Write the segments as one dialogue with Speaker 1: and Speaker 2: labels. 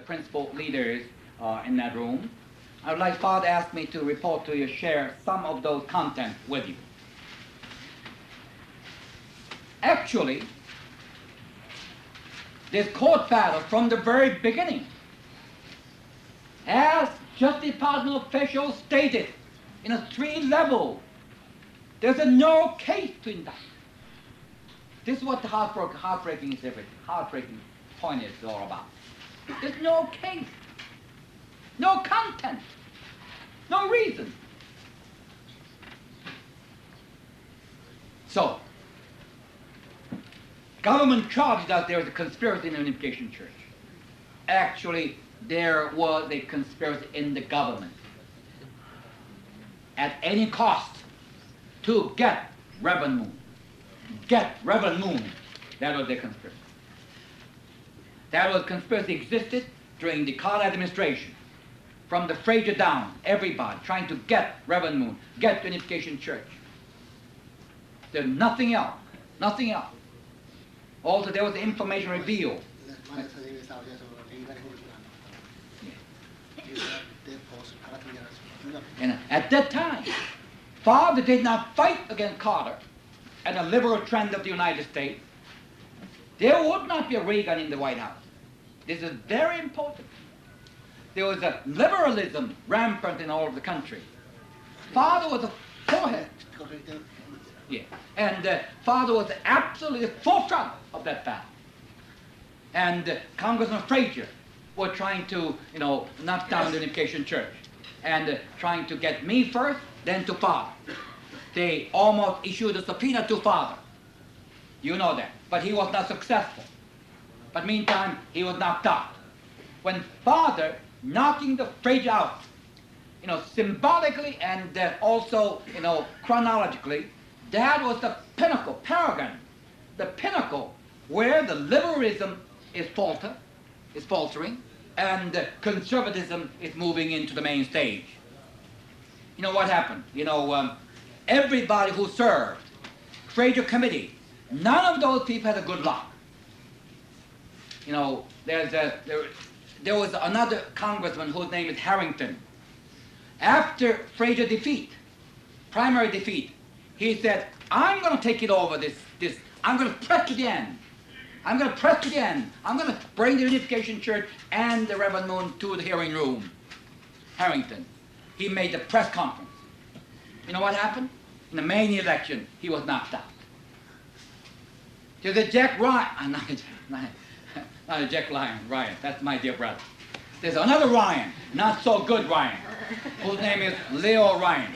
Speaker 1: principal leaders in that room. I would like Father asked me to report to you, share some of those contents with you. Actually, this court battle from the very beginning, as Justice Department officials stated, in a 3-level, there's no case to indict. This is what the heartbreaking is everything. Heartbreaking point is all about. There's no case, no content, no reason. So, government charged that there was a conspiracy in the Unification Church. Actually, there was a conspiracy in the government. At any cost to get Reverend Moon. Get Reverend Moon. That was their conspiracy. That was conspiracy existed during the Carter administration. From the Fraser down, everybody trying to get Reverend Moon, get the Unification Church. There's nothing else. Nothing else. Also, there was the information revealed. And at that time, Father did not fight against Carter and the liberal trend of the United States. There would not be a Reagan in the White House. This is very important. There was a liberalism rampant in all of the country. Father was a forehead. Yeah. And Father was absolutely the forefront of that battle. And Congressman Frazier were trying to, knock down the Unification Church. And trying to get me first, then to Father. They almost issued a subpoena to Father. You know that. But he was not successful. But meantime, he was knocked out. When Father knocking the Frazier out, symbolically and also, chronologically, that was the pinnacle, paragon, the pinnacle where the liberalism is faltering, and conservatism is moving into the main stage. You know what happened? Everybody who served, Fraser Committee, none of those people had a good luck. There was another congressman whose name is Harrington. After Fraser defeat, primary defeat, he said, I'm going to take it over this. I'm going to press to the end. I'm going to press to the end. I'm going to bring the Unification Church and the Reverend Moon to the hearing room. Harrington. He made the press conference. You know what happened? In the main election, he was knocked out. There's a Jack Ryan, not a Jack Ryan, that's my dear brother. There's another Ryan, not so good Ryan, whose name is Leo Ryan.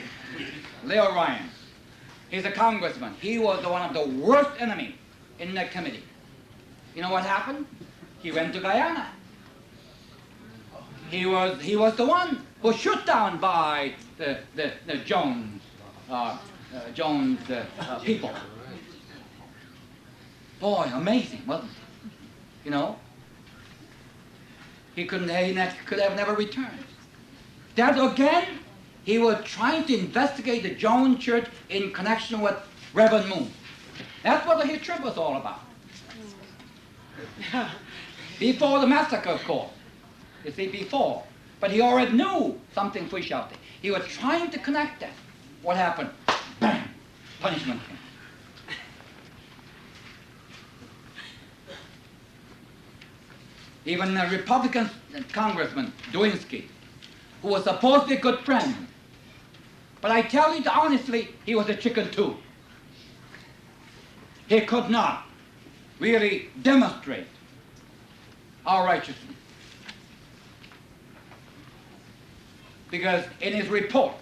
Speaker 1: Leo Ryan. He's a congressman. He was one of the worst enemies in that committee. You know what happened? He went to Guyana. He was the one who was shot down by the Jones people. Boy, amazing, wasn't it? He could have never returned. That again, he was trying to investigate the Jones Church in connection with Reverend Moon. That's what the his trip was all about. Before the massacre, of course. You see, before. But he already knew something fish out there. He was trying to connect that. What happened? Bang! Punishment came. Even a Republican congressman, Dwinsky, who was supposed to be a good friend. But I tell you honestly, he was a chicken too. He could not really demonstrate our righteousness. Because in his report,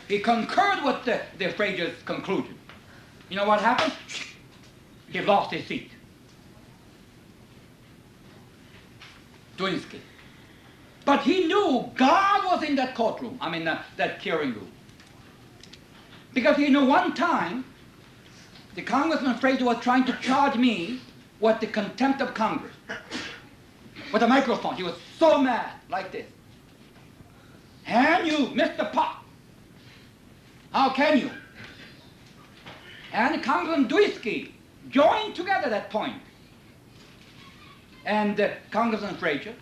Speaker 1: he concurred with the Fraser's conclusion. You know what happened? He lost his seat. Dwinsky. But he knew God was in that courtroom, that hearing room. Because he knew one time, the Congressman Fraser was trying to charge me with the contempt of Congress. With a microphone. He was so mad, like this. And you, Mr. Pop, how can you? And Congressman Dwinsky joined together at that point. And Congressman Fraser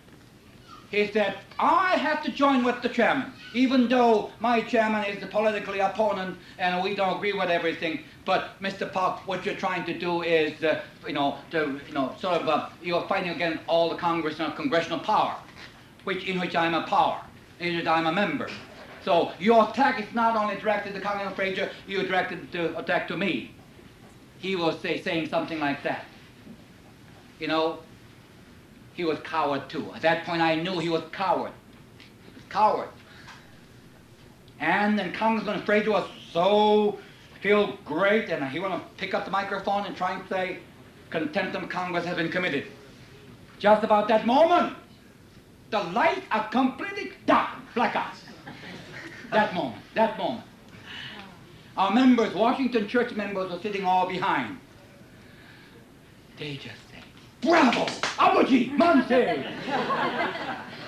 Speaker 1: He said, I have to join with the chairman, even though my chairman is the politically opponent and we don't agree with everything. But Mr. Park, what you're trying to do is, you're fighting against all the congressional power, in which I'm a power, in which I'm a member. So your attack is not only directed to Congressman Fraser, you directed the attack to me. He was saying something like that. You know, he was coward too. At that point I knew he was coward. Coward. And then Congressman Fraser was so feel great, and he want to pick up the microphone and try and say, contempt of Congress has been committed. Just about that moment, the lights are completely dark, blackout. That moment. Our members, Washington church members, were sitting all behind. They just say, bravo, abuji, manse.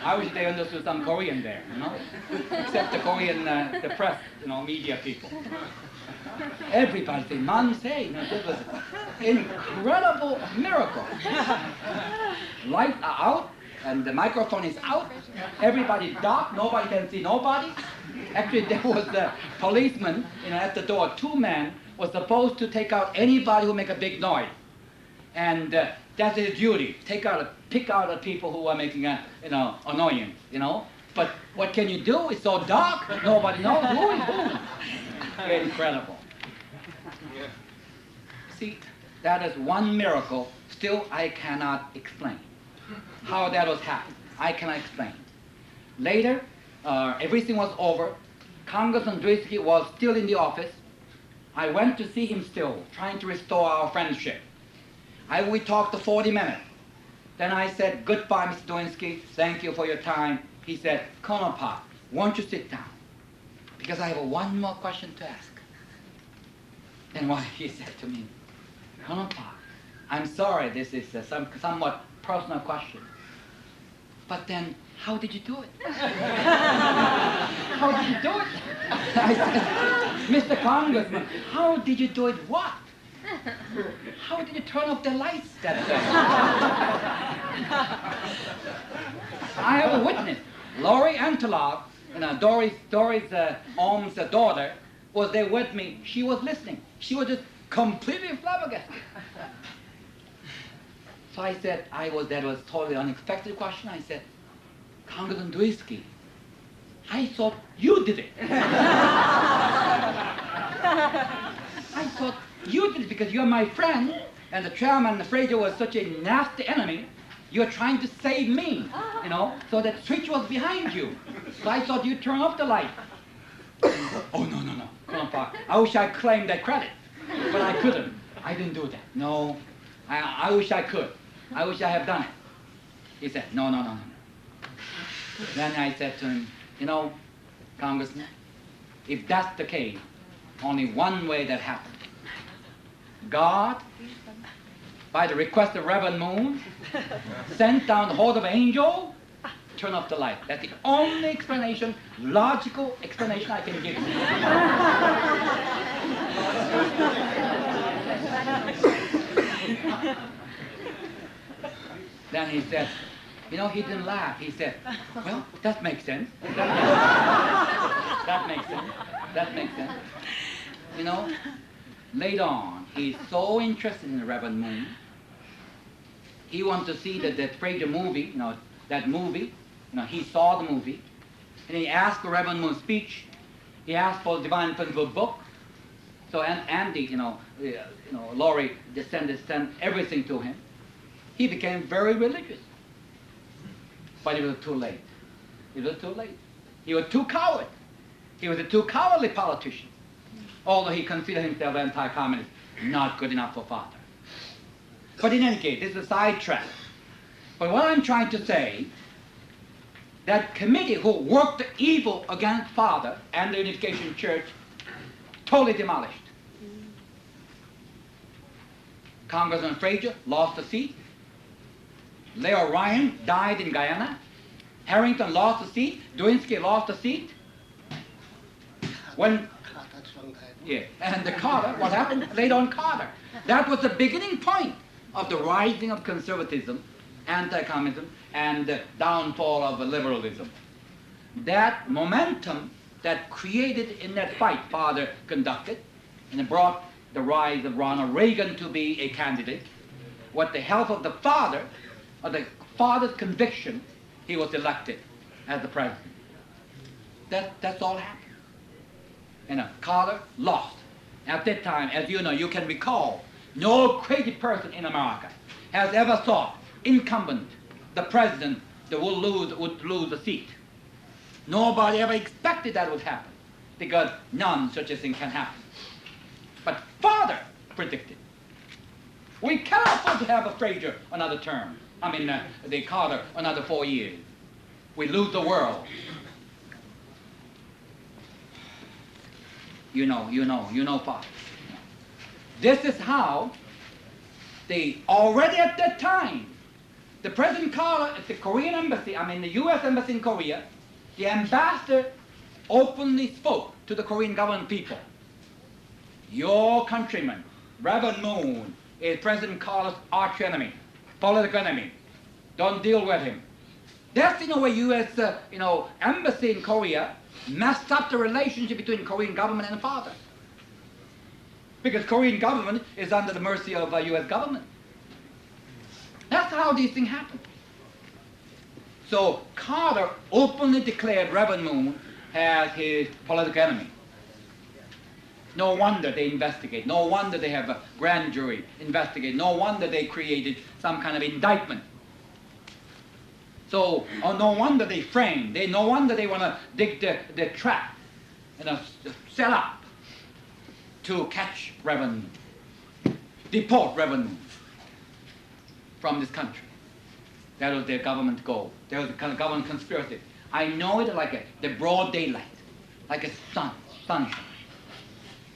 Speaker 1: I wish they understood some Korean there, you know, except the Korean, the press, media people. Everybody said, manse. This was an incredible miracle. Lights are out, and the microphone is out. Everybody dark, nobody can see nobody. Actually, there was a policeman, at the door. 2 men were supposed to take out anybody who make a big noise, and that's his duty. Pick out the people who are making annoyance. But what can you do? It's so dark, nobody knows who is who. Incredible. See, that is one miracle. Still, I cannot explain how that was happened. I cannot explain. Later, everything was over. Congressman Drisky was still in the office. I went to see him still, trying to restore our friendship. We talked for 40 minutes. Then I said, goodbye, Mr. Lewinsky. Thank you for your time. He said, Colonel Park, won't you sit down? Because I have one more question to ask. Then he said to me, Colonel Park, I'm sorry this is a somewhat personal question. But then, how did you do it? How did you do it? I said, Mr. Congressman, how did you do it what? How did you turn off the lights that day? I have a witness. Lori Antelov, Doris Ohm's daughter, was there with me. She was listening. She was just completely flabbergasted. So I said, that was totally unexpected question. I said, Congressman Drisky, I thought you did it. I thought you did it because you're my friend, and the chairman, the Fraser, was such a nasty enemy. You're trying to save me, so that switch was behind you. So I thought you'd turn off the light. Oh, no, Colonel Park. I wish I claimed that credit, but I couldn't. I didn't do that. No, I wish I could. I wish I had done it. He said, no. Then I said to him, Congressman, if that's the case, only one way that happened. God, by the request of Reverend Moon, sent down the horde of angels, turn off the light. That's the only explanation, logical explanation I can give you. Then he said, he didn't laugh. He said, well, that makes sense. That makes sense. Later on, he's so interested in the Reverend Moon. He wants to see that Fraser movie, that movie. He saw the movie. And he asked for Reverend Moon's speech. He asked for the Divine Principle book. So Andy, Laurie just sent everything to him. He became very religious. But it was too late. It was too late. He was too coward. He was a too cowardly politician. Although he considered himself anti-communist, not good enough for father. But in any case, this is a sidetrack. But what I'm trying to say, that committee who worked the evil against father and the Unification Church, totally demolished. Congressman Fraser lost a seat. Leo Ryan died in Guyana. Harrington lost a seat. Lewinsky lost a seat. And the Carter, what happened? Later on Carter. That was the beginning point of the rising of conservatism, anti-communism, and the downfall of liberalism. That momentum that created in that fight Father conducted, and it brought the rise of Ronald Reagan to be a candidate. With the help of the father, of the father's conviction, he was elected as the president. That's all happened. And Carter lost. At that time, as you know, you can recall, no crazy person in America has ever thought incumbent, the president, that would lose the seat. Nobody ever expected that would happen, because none such a thing can happen. But Father predicted. We cannot afford to have a Fraser another term. The Carter another 4 years. We lose the world. You know, Father. This is how already at that time, the President Carter at the Korean embassy, the U.S. embassy in Korea, the ambassador openly spoke to the Korean government people. Your countryman, Reverend Moon, is President Carter's arch enemy, political enemy. Don't deal with him. That's in a way U.S. Embassy in Korea messed up the relationship between Korean government and the father. Because Korean government is under the mercy of U.S. government. That's how these things happen. So Carter openly declared Reverend Moon as his political enemy. No wonder they investigate. No wonder they have a grand jury investigate. No wonder they created some kind of indictment. So no wonder they frame. No wonder they want to dig the trap and set up to catch Reverend Moon, deport Reverend Moon from this country. That was their government goal. That was the kind of government conspiracy. I know it like the broad daylight, like a sunshine.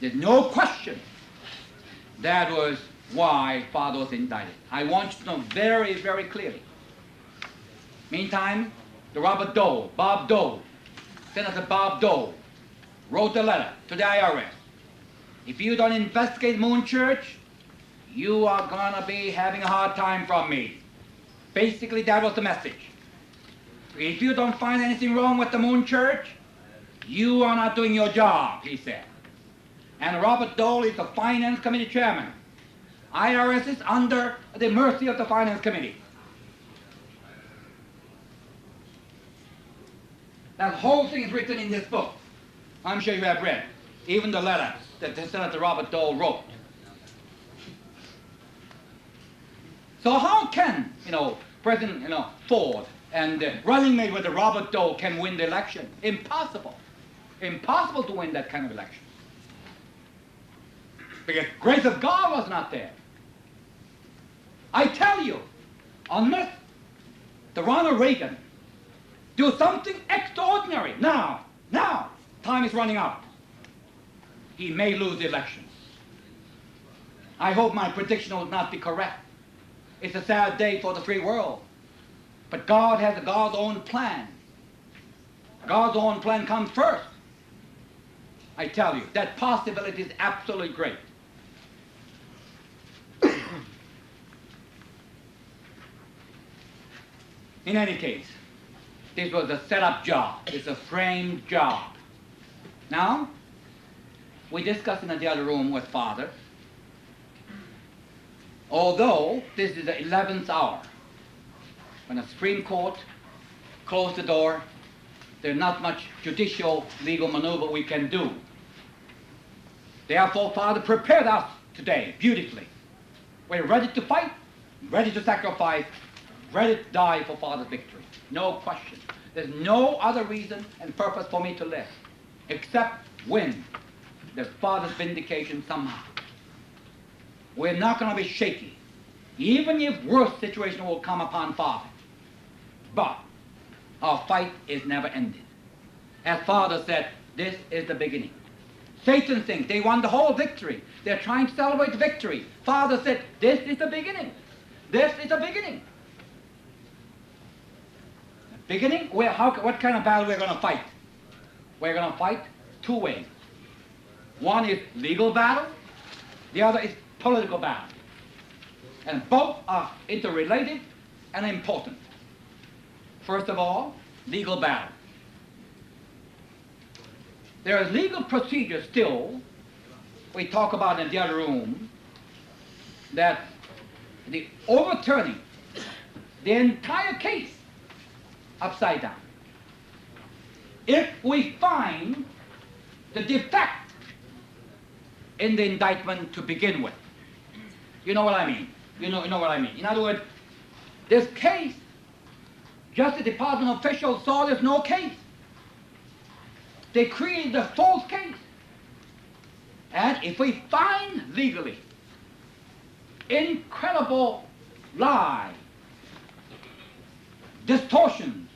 Speaker 1: There's no question that was why Father was indicted. I want you to know very, very clearly. Meantime, the Bob Dole, Senator Bob Dole, wrote a letter to the IRS. If you don't investigate Moon Church, you are going to be having a hard time from me. Basically, that was the message. If you don't find anything wrong with the Moon Church, you are not doing your job, he said. And Robert Dole is the Finance Committee chairman. IRS is under the mercy of the Finance Committee. That whole thing is written in this book. I'm sure you have read. Even the letter that Senator Robert Dole wrote. So how can, President, Ford and running mate with the Robert Dole can win the election? Impossible. Impossible to win that kind of election. Because grace of God was not there. I tell you, unless the Ronald Reagan do something extraordinary now, time is running out, he may lose the election. I hope my prediction will not be correct. It's a sad day for the free world. But God has God's own plan. God's own plan comes first. I tell you, that possibility is absolutely great. In any case, this was a set-up job. It's a framed job. Now, we discussed in the other room with Father, although this is the 11th hour, when the Supreme Court closed the door, there's not much judicial legal maneuver we can do. Therefore, Father prepared us today beautifully. We're ready to fight, ready to sacrifice, ready to die for Father's victory. No question. There's no other reason and purpose for me to live except win the Father's vindication somehow. We're not going to be shaky, even if worse situation will come upon Father. But our fight is never ended. As Father said, this is the beginning. Satan thinks they won the whole victory. They're trying to celebrate the victory. Father said, this is the beginning. This is the beginning. The beginning? What kind of battle we're going to fight? We're going to fight two ways. One is legal battle. The other is political battle. And both are interrelated and important. First of all, legal battle. There is legal procedure still, we talk about in the other room, that the overturning the entire case upside down. If we find the defect in the indictment to begin with. You know what I mean? You know what I mean. In other words, this case, Justice Department officials saw there's no case. They created a false case. And if we find legally incredible lie, distortions,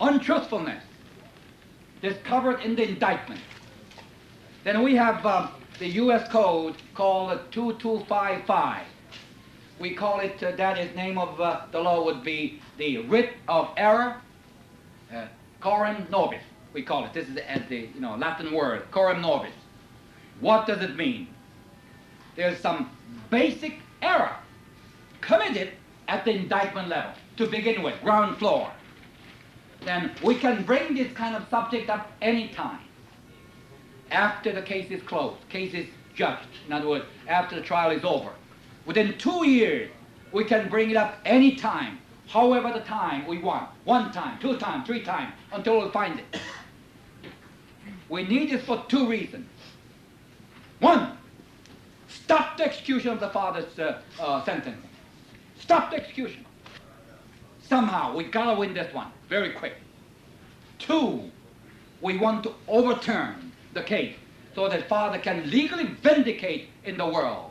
Speaker 1: untruthfulness discovered in the indictment, then we have the U.S. Code called 2255. We call it, that is name of the law would be the writ of error, coram nobis, we call it. This is the Latin word, coram nobis. What does it mean? There's some basic error committed at the indictment level to begin with, ground floor. Then we can bring this kind of subject up any time after the case is closed, case is judged. In other words, after the trial is over. Within 2 years, we can bring it up any time, however the time we want. 1 time, 2 times, 3 times, until we find it. We need this for 2 reasons. 1, stop the execution of the father's sentencing. Stop the execution. Somehow, we gotta win this one, very quick. 2, we want to overturn the case so that father can legally vindicate in the world.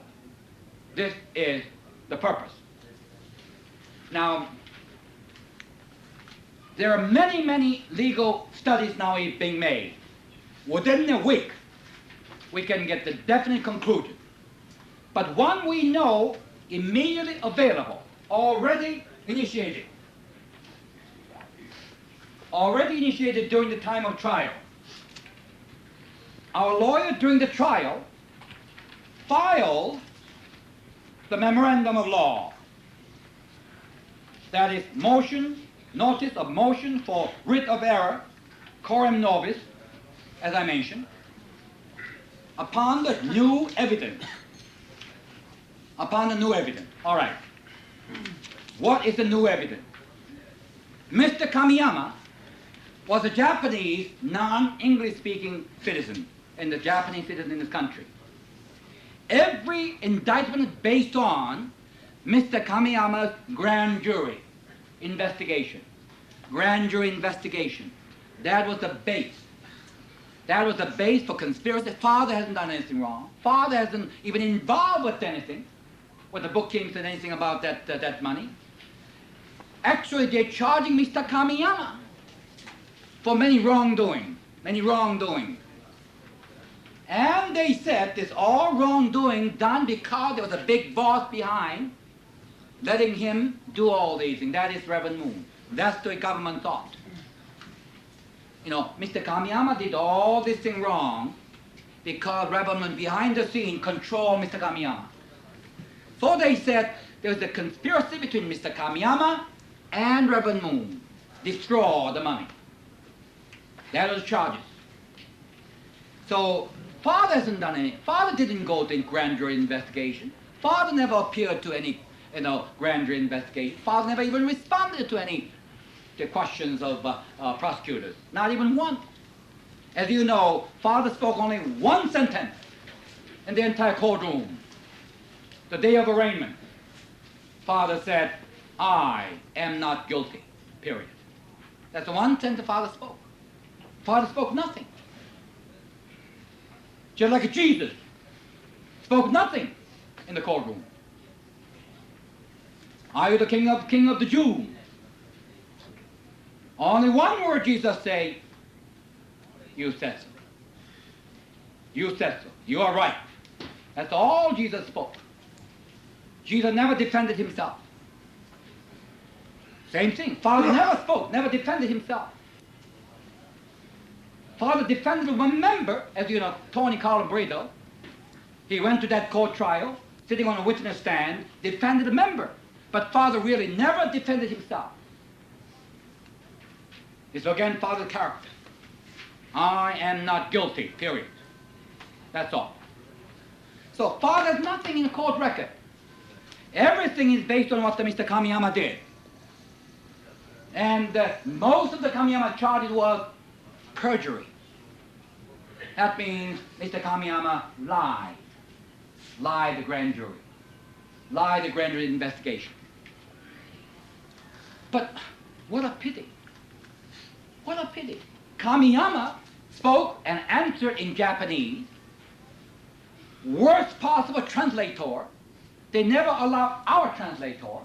Speaker 1: This is the purpose. Now, there are many, many legal studies now being made. Within a week, we can get the definite conclusion. But one we know immediately available, already initiated during the time of trial. Our lawyer during the trial filed the memorandum of law. That is notice of motion for writ of error, coram nobis, as I mentioned, upon the new evidence. Upon the new evidence. All right. What is the new evidence? Mr. Kamiyama was a Japanese non-English speaking citizen, and the Japanese citizen in this country. Every indictment is based on Mr. Kamiyama's grand jury investigation. Grand jury investigation. That was the base. That was the base for conspiracy. Father hasn't done anything wrong. Father hasn't even involved with anything, with the bookkeeping said anything about that money. Actually, they're charging Mr. Kamiyama for many wrongdoing. And they said this all wrongdoing done because there was a big boss behind letting him do all these things. That is Reverend Moon. That's the government thought. Mr. Kamiyama did all this thing wrong because Reverend Moon behind the scene controlled Mr. Kamiyama. So they said there was a conspiracy between Mr. Kamiyama and Reverend Moon. Destroy the money. That was the charges. So Father hasn't done anything. Father didn't go to grand jury investigation. Father never appeared to any grand jury investigation. Father never even responded to any the questions of prosecutors. Not even one. As you know, Father spoke only 1 sentence in the entire courtroom. The day of arraignment, Father said, "I am not guilty," period. That's the 1 sentence Father spoke. Father spoke nothing. Just like Jesus spoke nothing in the courtroom. "Are you the king of the Jews?" Only 1 word Jesus said, "You said so. You said so. You are right." That's all Jesus spoke. Jesus never defended himself. Same thing. Father never spoke, never defended himself. Father defended one member, as you know, Tony Calabrito. He went to that court trial, sitting on a witness stand, defended a member. But Father really never defended himself. It's against father's character. I am not guilty, period. That's all. So father has nothing in the court record. Everything is based on what the Mr. Kamiyama did. And most of the Kamiyama charges was perjury. That means Mr. Kamiyama lied. Lied the grand jury. Lied the grand jury investigation. But what a pity. What a pity. Kamiyama spoke and answered in Japanese. Worst possible translator. They never allow our translator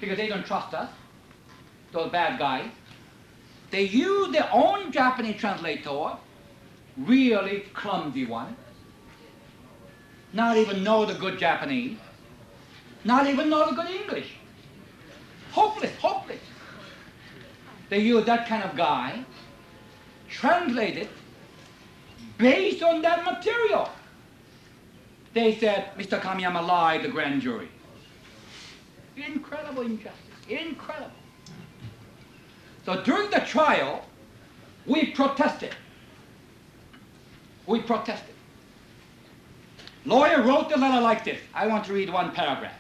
Speaker 1: because they don't trust us, those bad guys. They use their own Japanese translator, really clumsy one. Not even know the good Japanese. Not even know the good English. Hopeless, hopeless. They use that kind of guy, translate it based on that material. They said, Mr. Kamiyama lied, the grand jury. Incredible injustice, incredible. So during the trial, we protested. We protested. Lawyer wrote the letter like this. I want to read one paragraph.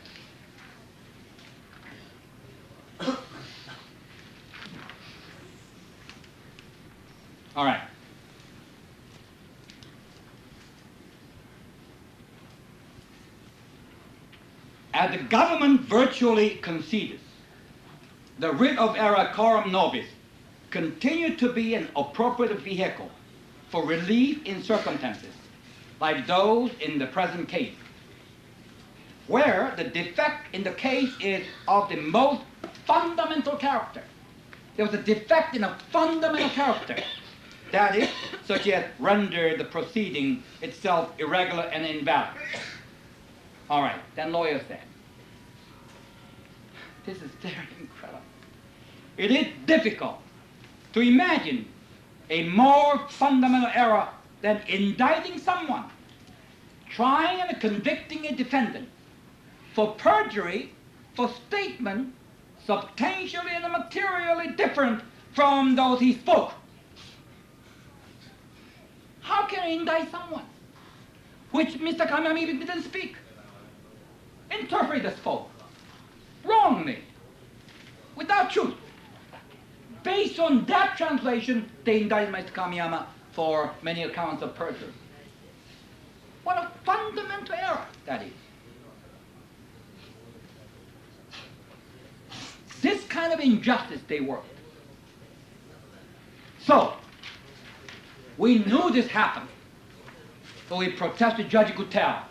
Speaker 1: All right. As the government virtually concedes, the writ of error coram nobis continued to be an appropriate vehicle for relief in circumstances like those in the present case, where the defect in the case is of the most fundamental character. There was a defect in a fundamental character, that is, such as render the proceeding itself irregular and invalid. All right, then lawyer said, this is very incredible. It is difficult to imagine a more fundamental error than indicting someone, trying and convicting a defendant for perjury, for statement substantially and materially different from those he spoke. How can you indict someone which Mr. Kamiyama even didn't speak? Interpreter spoke wrongly, without truth. Based on that translation, they indicted Mr. Kamiyama for many accounts of perjury. What a fundamental error that is. This kind of injustice they worked. So, we knew this happened. So we protested. Judge could tell.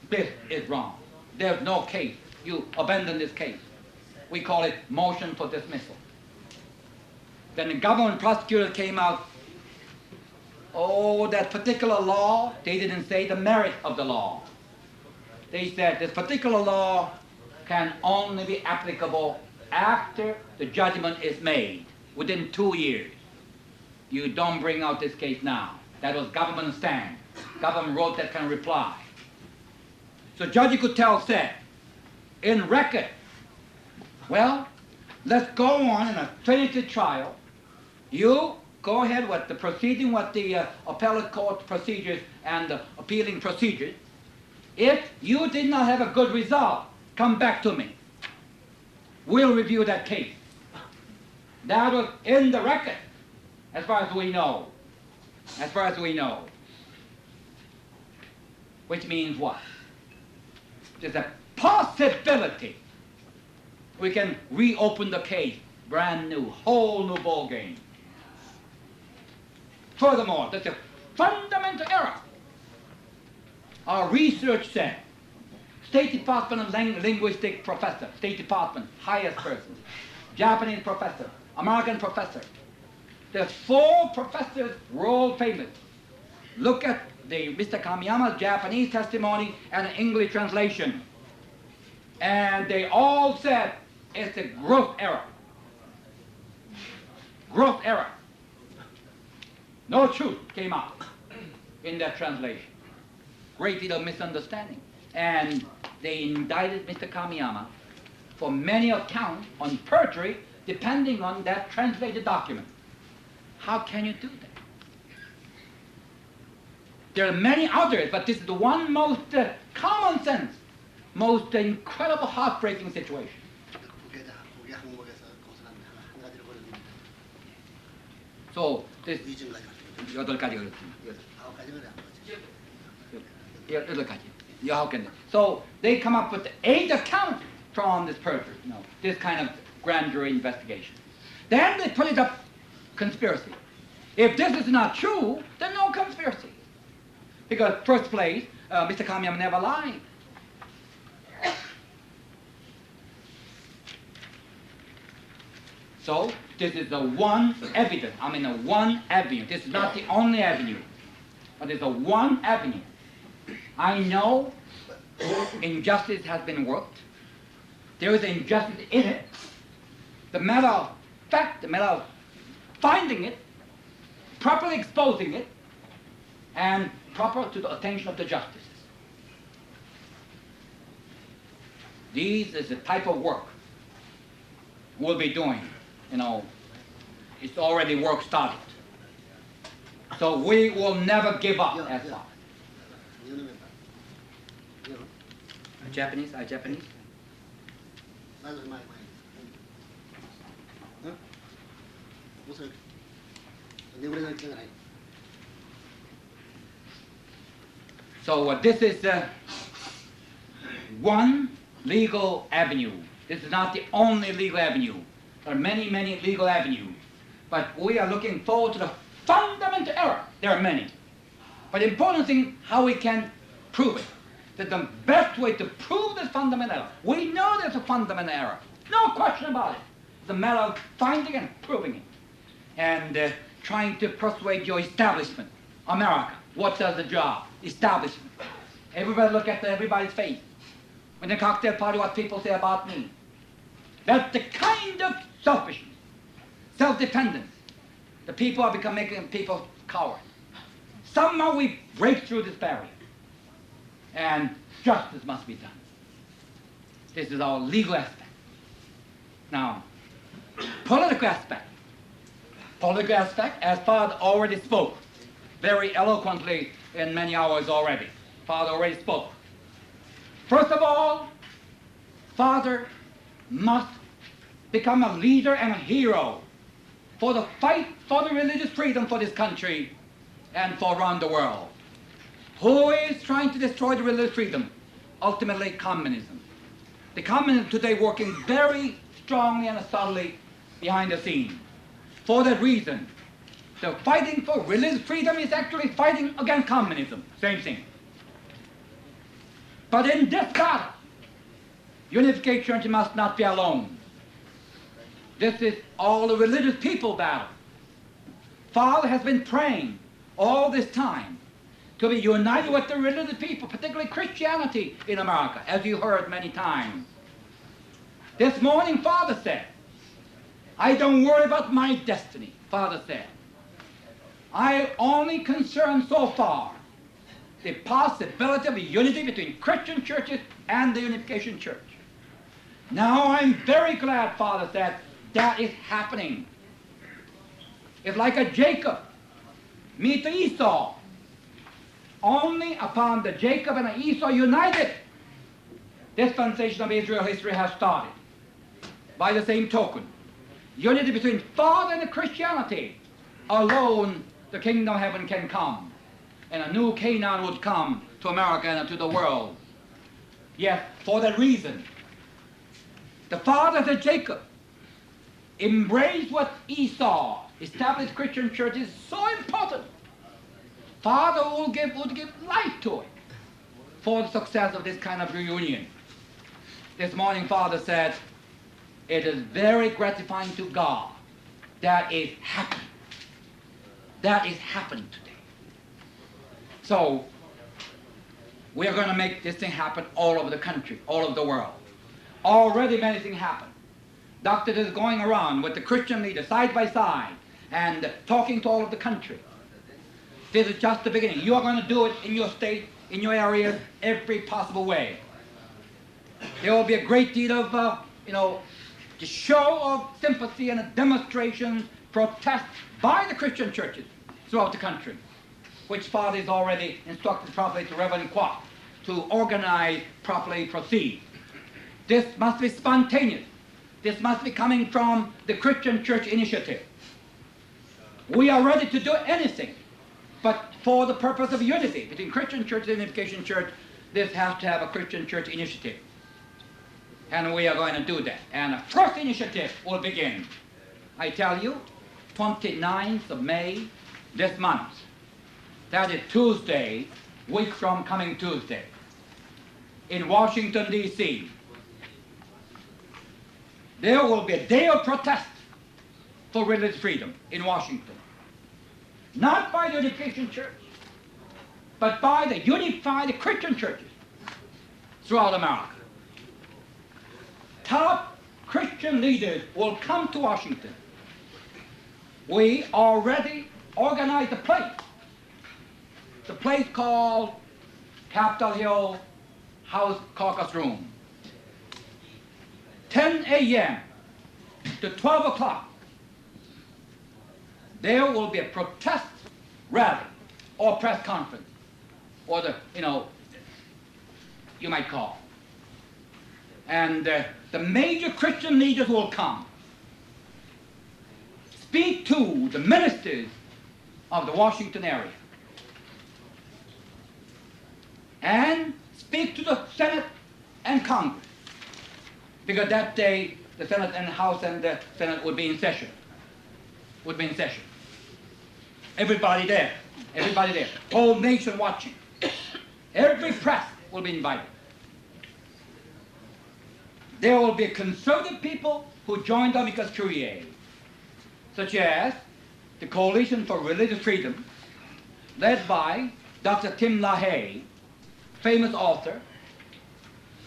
Speaker 1: This is wrong. There's no case. You abandon this case. We call it motion for dismissal. Then the government prosecutor came out. Oh, that particular law, they didn't say the merit of the law. They said this particular law can only be applicable after the judgment is made, within 2 years. You don't bring out this case now. That was government stand. Government wrote that kind of reply. So Judge Kutel said, in record, well, let's go on in a Trinity trial. You go ahead with the proceeding, with the appellate court procedures and the appealing procedures. If you did not have a good result, come back to me. We'll review that case. That was in the record, as far as we know. As far as we know. Which means what? There's a possibility we can reopen the case, brand new, whole new ball game. Furthermore, there's a fundamental error. Our research said, State Department linguistic professor, State Department, highest person, Japanese professor, American professor. There's 4 professors world famous. Look at the Mr. Kamiyama's Japanese testimony and an English translation. And they all said it's a gross error. Gross error. No truth came out in that translation. Great deal of misunderstanding. And they indicted Mr. Kamiyama for many accounts on perjury depending on that translated document. How can you do that? There are many others, but this is the one most common sense, most incredible heartbreaking situation. So this 8가지 그렇습니다. 8가지. 9개인데. So they come up with 8 accounts from this perjury, this kind of grand jury investigation. Then they put it up conspiracy. If this is not true, then no conspiracy. Because first place, Mr. Kamyam never lied. So this is the one evidence, the one avenue. This is not the only avenue, but it's the one avenue. I know injustice has been worked. There is injustice in it. The matter of fact, the matter of finding it, properly exposing it, and proper to the attention of the justices. This is the type of work we'll be doing. It's already work started. So we will never give up as far. Japanese? Are Japanese? So this is one legal avenue. This is not the only legal avenue. There are many, many legal avenues. But we are looking forward to the fundamental error. There are many. But the important thing, how we can prove it. That the best way to prove this fundamental error, we know there's a fundamental error. No question about it. It's a matter of finding and proving it. And trying to persuade your establishment. America, what does the job? Establishment. Everybody look at everybody's face. When the cocktail party, what people say about me. That's the kind of selfishness, self-dependence. The people are making people cowards. Somehow we break through this barrier. And justice must be done. This is our legal aspect. Now, political aspect. Political aspect, as Father already spoke, very eloquently in many hours already. Father already spoke. First of all, Father must become a leader and a hero for the fight for the religious freedom for this country and for around the world. Who is trying to destroy the religious freedom? Ultimately, communism. The communists today working very strongly and subtly behind the scenes. For that reason, the fighting for religious freedom is actually fighting against communism. Same thing. But in this battle, Unification Church must not be alone. This is all the religious people battle. Father has been praying all this time to be united with the religious people, particularly Christianity in America, as you heard many times. This morning, Father said, I don't worry about my destiny, Father said. I only concern so far the possibility of unity between Christian churches and the Unification Church. Now I'm very glad, Father said, that is happening. It's like a Jacob meet the Esau. Only upon the Jacob and the Esau united, dispensation of Israel history has started. By the same token, unity between Father and the Christianity, alone the kingdom of heaven can come. And a new Canaan would come to America and to the world. Yes, for that reason, the fathers of Jacob embraced what Esau established Christian church is so important. Father would give life to it for the success of this kind of reunion. This morning, Father said, it is very gratifying to God that is happening. That is happening today. So, we are going to make this thing happen all over the country, all over the world. Already many things happen. Doctors is going around with the Christian leaders side by side and talking to all of the country. This is just the beginning. You are going to do it in your state, in your areas, every possible way. There will be a great deal of, the show of sympathy and a demonstration, protest by the Christian churches throughout the country, which Father has already instructed properly to Reverend Kwok to organize, properly proceed. This must be spontaneous. This must be coming from the Christian church initiative. We are ready to do anything, but for the purpose of unity between Christian church and Unification Church, this has to have a Christian church initiative. And we are going to do that. And the first initiative will begin, I tell you, 29th of May this month. That is Tuesday, week from coming Tuesday, in Washington, D.C. There will be a day of protest for religious freedom in Washington. Not by the Unification Church, but by the unified Christian churches throughout America. Top Christian leaders will come to Washington. We already organized a place called Capitol Hill House Caucus Room. 10 a.m. to 12 o'clock, there will be a protest rally or press conference, or you might call. And the major Christian leaders will come, speak to the ministers of the Washington area, and speak to the Senate and Congress, because that day the Senate and the House and the Senate would be in session. Everybody there, whole nation watching. Every press will be invited. There will be conservative people who joined Amicus Curiae, such as the Coalition for Religious Freedom, led by Dr. Tim LaHaye, famous author,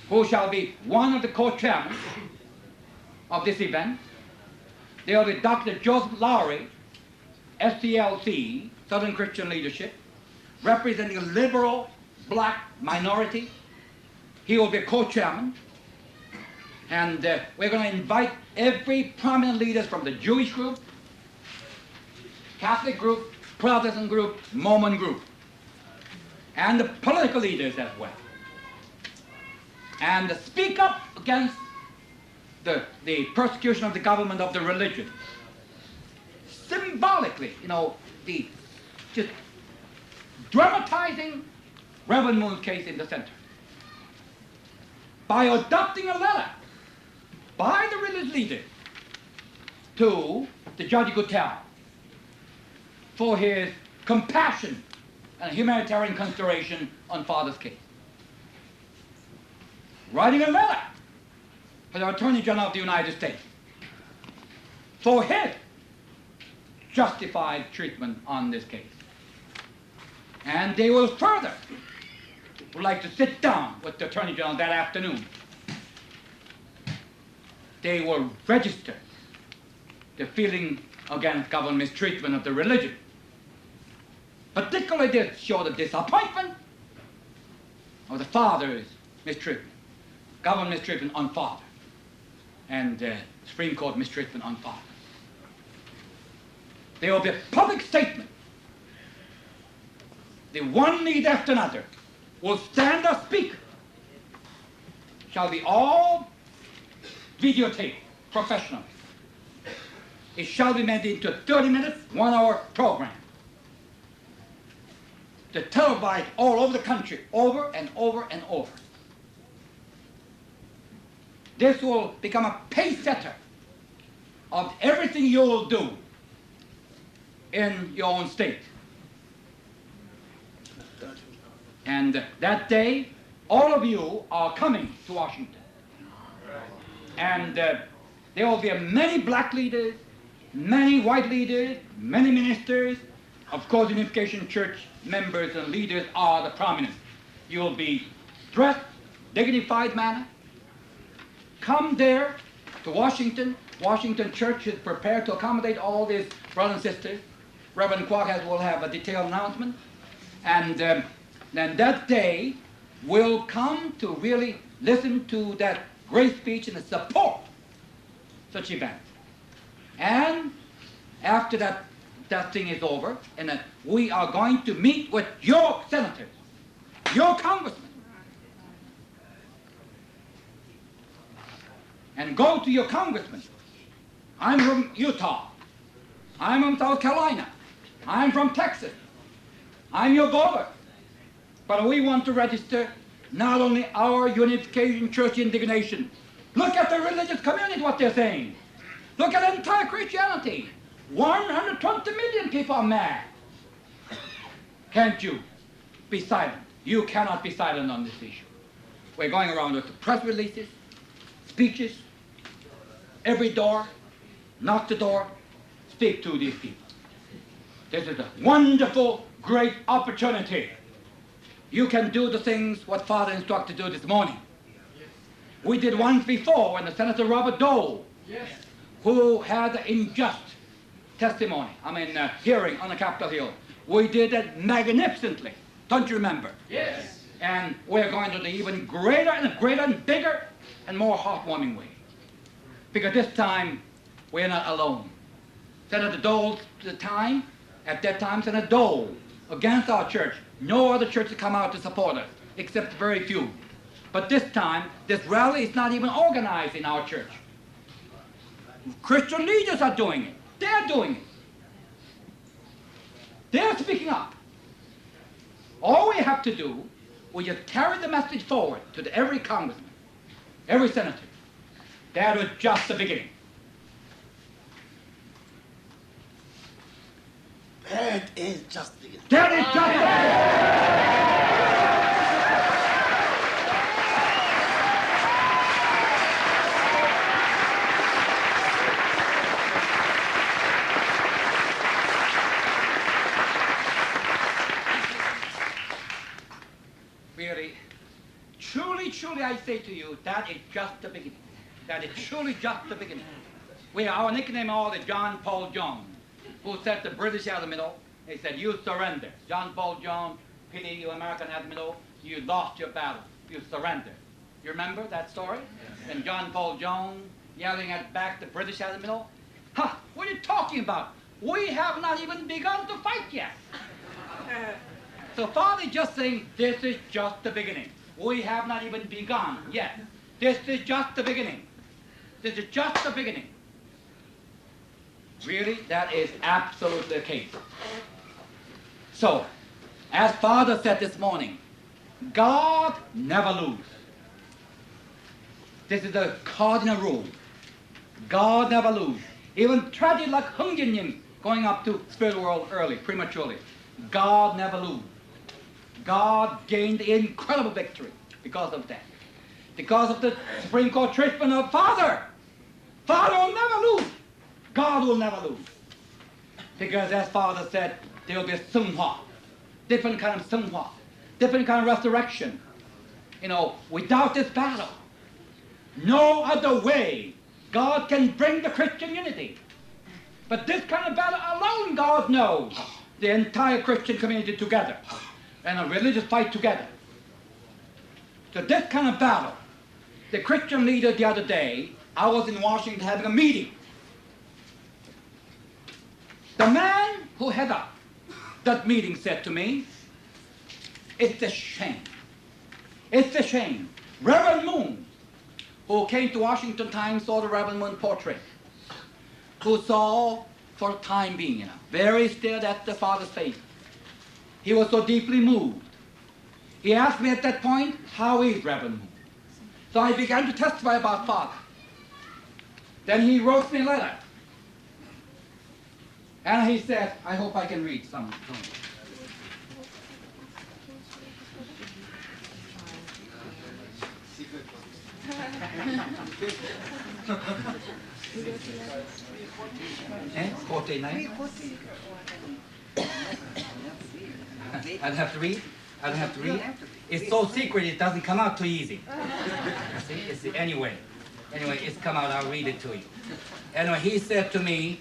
Speaker 1: who shall be one of the co-chairmen of this event. There will be Dr. Joseph Lowry, SCLC, Southern Christian Leadership, representing a liberal black minority. He will be a co-chairman. And we're going to invite every prominent leaders from the Jewish group, Catholic group, Protestant group, Mormon group, and the political leaders as well. And speak up against the persecution of the government of the religion. Symbolically, just dramatizing Reverend Moon's case in the center. By adopting a letter by the religious leaders to the Judge Guttel for his compassion and humanitarian consideration on Father's case. Writing a letter for the Attorney General of the United States for his justified treatment on this case. And they will further would like to sit down with the Attorney General that afternoon. They will register the feeling against government mistreatment of the religion. Particularly they show the disappointment of the father's mistreatment, government mistreatment on father, and Supreme Court mistreatment on father. There will be a public statement. The one leader after another will stand or speak. Shall be all videotaped professionally. It shall be made into a 30-minute, 1-hour program to televise all over the country, over and over and over. This will become a pace setter of everything you will do in your own state. And that day, all of you are coming to Washington. And there will be many black leaders, many white leaders, many ministers. Of course, Unification Church members and leaders are the prominent. You will be dressed, dignified manner. Come there to Washington. Washington Church is prepared to accommodate all these brothers and sisters. Reverend Kwok will have a detailed announcement. And then that day will come to really listen to that great speech and the support such event. And after that thing is over, and then we are going to meet with your senators, your congressmen, and go to your congressmen. I'm from Utah. I'm from South Carolina. I'm from Texas. I'm your governor. But we want to register not only our Unification Church indignation. Look at the religious community, what they're saying. Look at entire Christianity. 120 million people are mad. Can't you be silent? You cannot be silent on this issue. We're going around with press releases, speeches, every door, knock the door, speak to these people. This is a wonderful, great opportunity. You can do the things what Father instructed to do this morning. We did once before when the Senator Robert Dole, who had the unjust testimony, hearing on the Capitol Hill. We did it magnificently. Don't you remember?
Speaker 2: Yes.
Speaker 1: And we're going to do even greater and bigger and more heartwarming way. Because this time, we're not alone. Senator Dole, at that time, Senator Dole, against our church. No other church has come out to support us, except very few. But this time, this rally is not even organized in our church. Christian leaders are doing it. They're doing it. They're speaking up. All we have to do, we just carry the message forward to every congressman, every senator. That was just the beginning.
Speaker 2: That is just the beginning.
Speaker 1: That is just the beginning. Really, truly I say to you, that is just the beginning. That is truly just the beginning. Our nickname all is John Paul Jones, who set the British out of the middle. He said, you surrender. John Paul Jones, pity you American out of the middle, you lost your battle. You surrender. You remember that story? Yes. And John Paul Jones yelling at back the British out of the middle. Ha! What are you talking about? We have not even begun to fight yet. So Father is just saying, this is just the beginning. We have not even begun yet. This is just the beginning. This is just the beginning. Really, that is absolutely the case. So, as Father said this morning, God never loses. This is the cardinal rule. God never loses. Even tragic like Hung Jin going up to spiritual world early, prematurely. God never loses. God gained incredible victory because of that. Because of the Supreme Court treatment of Father. Father will never lose. God will never lose. Because as Father said, there will be a sunhwa. Different kind of sunhwa. Different kind of resurrection. Without this battle, no other way God can bring the Christian unity. But this kind of battle alone, God knows the entire Christian community together. And a religious fight together. So this kind of battle, the Christian leader the other day, I was in Washington having a meeting. The man who headed up that meeting said to me, it's a shame. It's a shame. Reverend Myung, who came to Washington Times, saw the Reverend Myung portrait, who saw for the time being, very still at the Father's face. He was so deeply moved. He asked me at that point, how is Reverend Myung? So I began to testify about Father. Then he wrote me a letter. And he said, I hope I can read some. I don't have to read? I don't have to read? It's so secret it doesn't come out too easy. See? Anyway, it's come out, I'll read it to you. Anyway, he said to me,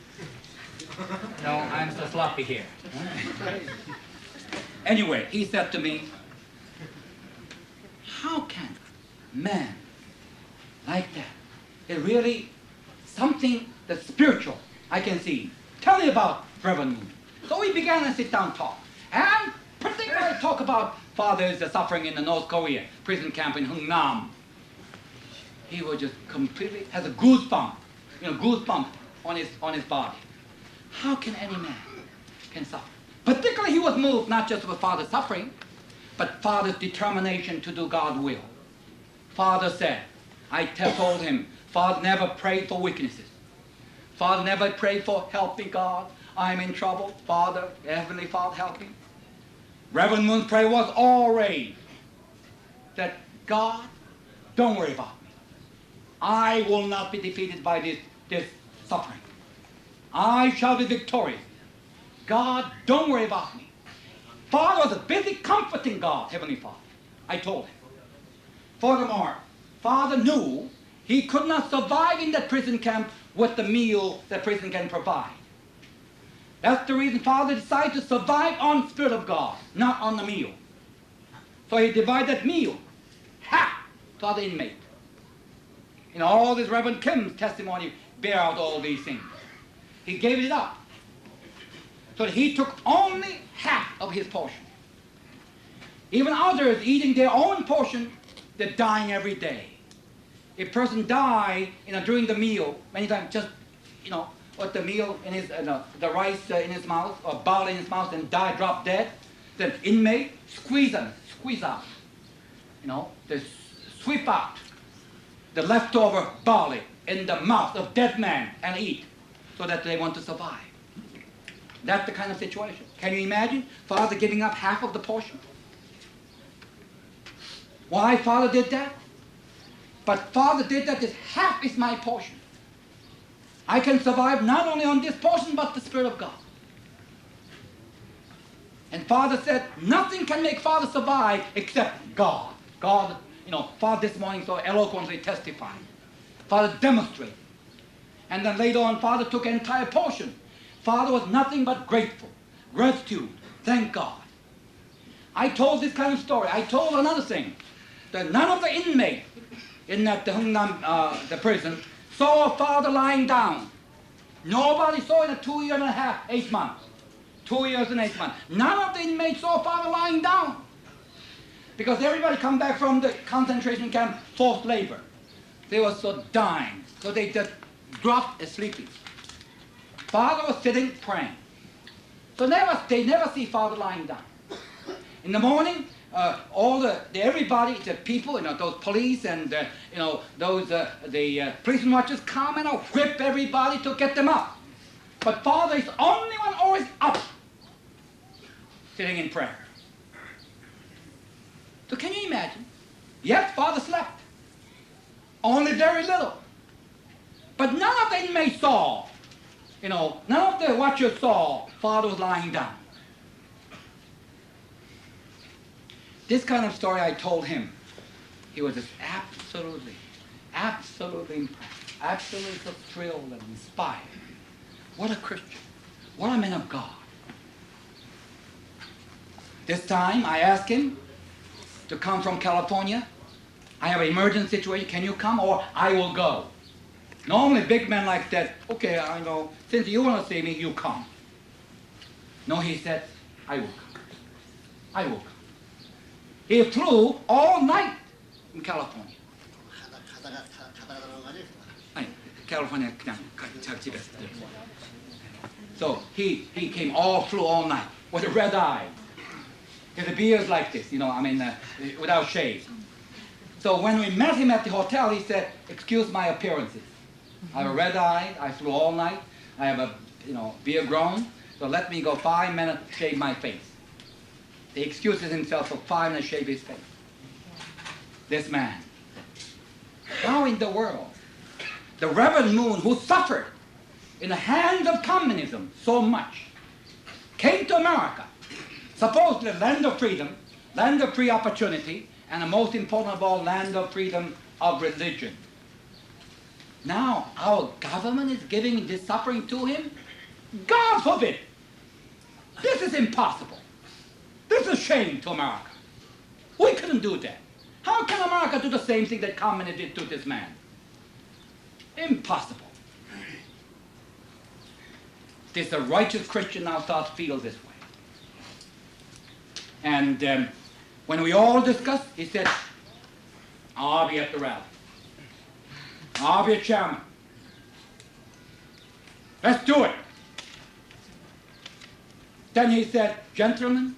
Speaker 1: no, I'm so sloppy here. Anyway, he said to me, how can man like that, it really something that's spiritual I can see. Tell me about Reverend Moon. So we began to sit down and talk. And particularly talk about fathers suffering in the North Korea prison camp in Hungnam. He was just completely, has a goosebump, goosebump on his body. How can any man can suffer? Particularly he was moved not just with father's suffering, but father's determination to do God's will. Father said, I told him, Father never prayed for weaknesses. Father never prayed for help me, God. I'm in trouble. Father, Heavenly Father, help me. Reverend Moon's prayer was always that God, don't worry about me. I will not be defeated by this suffering. I shall be victorious. God, don't worry about me. Father was a busy comforting God, Heavenly Father. I told him. Furthermore, Father knew he could not survive in that prison camp with the meal that prison can provide. That's the reason Father decided to survive on the Spirit of God, not on the meal. So he divided that meal, half to other inmates. All this Reverend Kim's testimony bear out all these things. He gave it up. So that he took only half of his portion. Even others eating their own portion, they're dying every day. A person die, during the meal, many times just, with the meal in his, the rice in his mouth or barley in his mouth and die, drop dead. The inmate squeeze out, they sweep out the leftover barley in the mouth of dead man and eat, so that they want to survive. That's the kind of situation. Can you imagine Father giving up half of the portion? Why Father did that? But Father did that, this half is my portion. I can survive not only on this portion, but the Spirit of God. And Father said, nothing can make Father survive except God. God, Father this morning so eloquently testified. Father demonstrated. And then later on, Father took an entire portion. Father was nothing but grateful. Gratitude. Thank God. I told this kind of story. I told another thing. That none of the inmates in that the prison saw a father lying down. Nobody saw in a 2 years and a half, 8 months. 2 years and 8 months. None of the inmates saw a father lying down. Because everybody come back from the concentration camp, forced labor. They were so dying. So they just dropped asleep. Father was sitting praying. So they never see Father lying down. In the morning, everybody, the people, those police and those the prison watchers come and whip everybody to get them up. But Father is the only one always up, sitting in prayer. So can you imagine? Yes, Father slept, only very little. But none of the inmates saw, none of the watchers saw Father was lying down. This kind of story I told him. He was just absolutely impressed, absolutely so thrilled and inspired. What a Christian. What a man of God. This time I asked him to come from California. I have an emergency situation. Can you come or I will go? Normally big men like that, okay, I know, since you want to see me, you come. No, he said, I will come. I will come. He flew all night in California. 아니, California 그냥 자기 집에서. So he flew all night with a red eye. His beard like this, without shave. So when we met him at the hotel, he said, excuse my appearances. I have a red eye, I flew all night, I have a beard grown, so let me go 5 minutes, shave my face. He excuses himself for 5 minutes, shave his face. This man. How in the world? The Reverend Moon, who suffered in the hands of communism so much, came to America, supposedly land of freedom, land of free opportunity, and the most important of all, land of freedom of religion. Now, our government is giving this suffering to him? God forbid! This is impossible. This is a shame to America. We couldn't do that. How can America do the same thing that communism did to this man? Impossible. this a righteous Christian now thought feel this way. And when we all discussed, he said, I'll be at the rally. I'll be a chairman. Let's do it. Then he said, gentlemen,